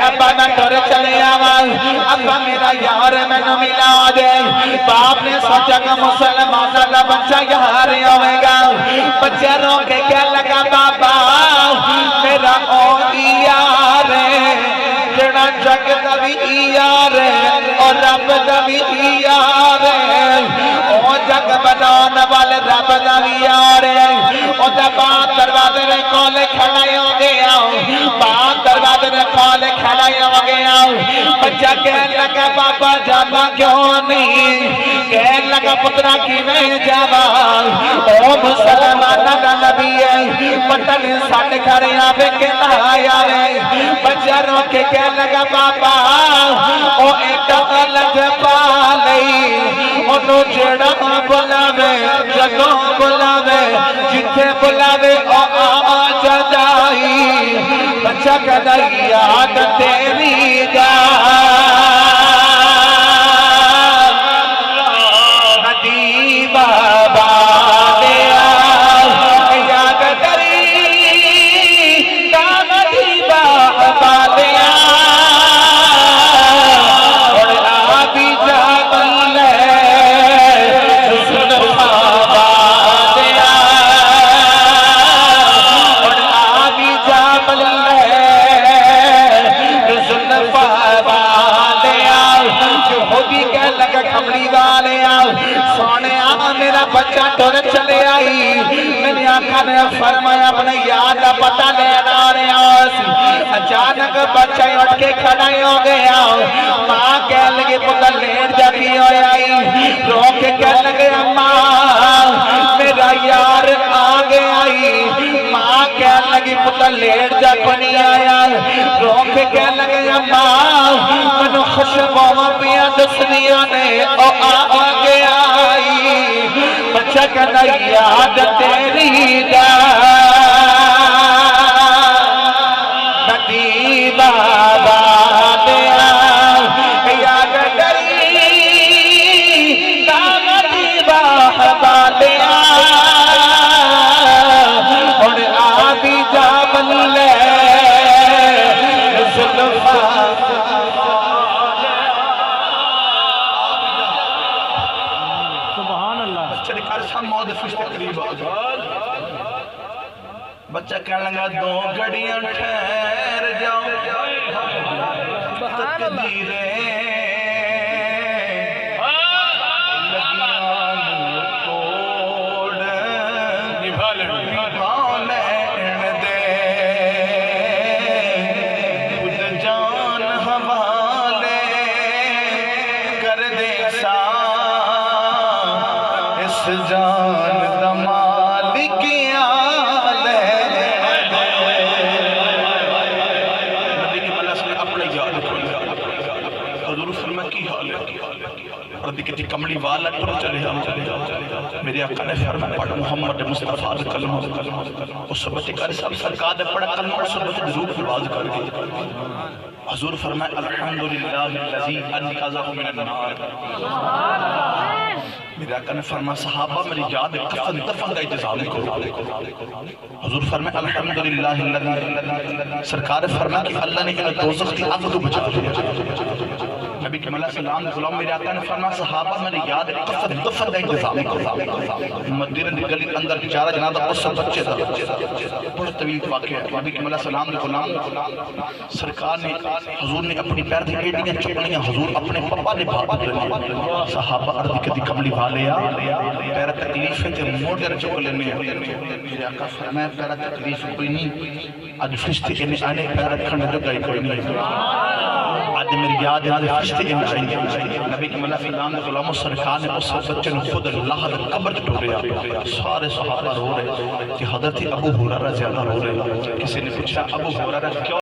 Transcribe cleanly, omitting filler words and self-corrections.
ابا میں ٹر چلے آواں ابا میرا یار میں نہ ملا دے باپ نے سوچا کہ مسلمان کا بچہ یار ہوئے گا بچہ رو کے کہنے لگا بابا میرا او یار ہے جڑا جگ دا بھی یار ہے اور رب دا بھی یار ہے او جگ بنانے والے رب دا بھی یار ہے او دا بات دروازے میں کولے کھڑے ہو گیا بات دروازے میں کولے کھڑے ہو گیا بچہ کہنے لگا بابا جانا کیوں نہیں کہنے لگا پترا کی میں جاوا او مسلمانہ دا نبی ہے پتہ نہیں ساٹھ گھر آوے کے آیا ہے بچہ رو کے کہنے لگا بابا او ایڈا الگ پالئی انہوں جڑا بلاوے جگہ بلاوے جتھے بلاوے او آ جدائی بچہ کہنا یاد تیری گا ندی بابا دیا یاد تیری گا ندی بابا دیا اور آبی جابل سن بابا دیا اور آبی جابل سن بابا دیا جو ہو بھی کہہ لگا کھمڑی والے سونے میرا بچہ ٹر چلے آئی میری آنکھا نے فرمایا اپنے یاد پتہ لینا رہا اچانک بچہ اٹھ کے کھڑائی ہو گیا ماں کہہ لگے پتہ لیٹ جاتی ہو آئی رو کے کہہ لگے ماں میرا یار آگے آئی ماں کہہ لگی پتہ لیٹ جا کنی آیا رو کے کہہ لگے ماں منو خوشبوں پیا دسنیا نے او آگے آئی بچہ کہنا یاد تیری دا ندی بابا دیا یاد تیری دا ندی بابا دیا اور آبی جابل لے زلفا بچہ کہنے لگا دو گھڑیاں ٹھہر جاؤ تقدیریں لگیاں توڑ نبھا لین دے خود جان حوالے کر دے سا اس جان دا مالکیاں کملی والا ٹر چلے میرے آقا نے فرمایا پڑھ محمد مصطفیٰ کلمہ اس صحبت کر سب سرکار نے پڑھا کلمہ اور صحبت ضرور نواز کر دی حضور فرمایا الحمدللہ الذی انقذہ من النار میرے آقا نے فرمایا صحابہ میری یاد کفن دفن کا انتظام کرو حضور فرمایا الحمدللہ الذی سرکار فرمایا کہ اللہ نے انہیں دوزخ کی آگ کو بچا دیا نبی کے ملہ سلام غلام میرے آقا نے فرمایا صحابہ میری یاد کفن دفن کا انتظام کرو مدینہ دی گلی اندر چارہ جنازہ اس سے بچے تھا بہت طویل واقعہ ہے نبی کے ملہ سلام غلام سرکار نے حضور نے اپنی پیر دی ایڈیاں چپڑیاں حضور اپنے پپا نے بھاگ لینے صحابہ عرض کدی کملی والے پیر تکلیفیں تے موڈر چک لینے میرے آقا فرمایا پیر تکلیف کوئی نہیں آج فرشتے انہیں آنے پیر رکھنے جو گئی کوئی نہیں آج میری یاد ہے فرشتے انہیں آئی نبی کے ملہ فیلان غلام سرکار نے اس بچے نے خود اللہ در قبر ٹوریا سارے صحابہ رو رہے کہ حضرت ابو ہریرہ زیادہ رو رہے کسی نے پوچھا ابو ہریرہ کیوں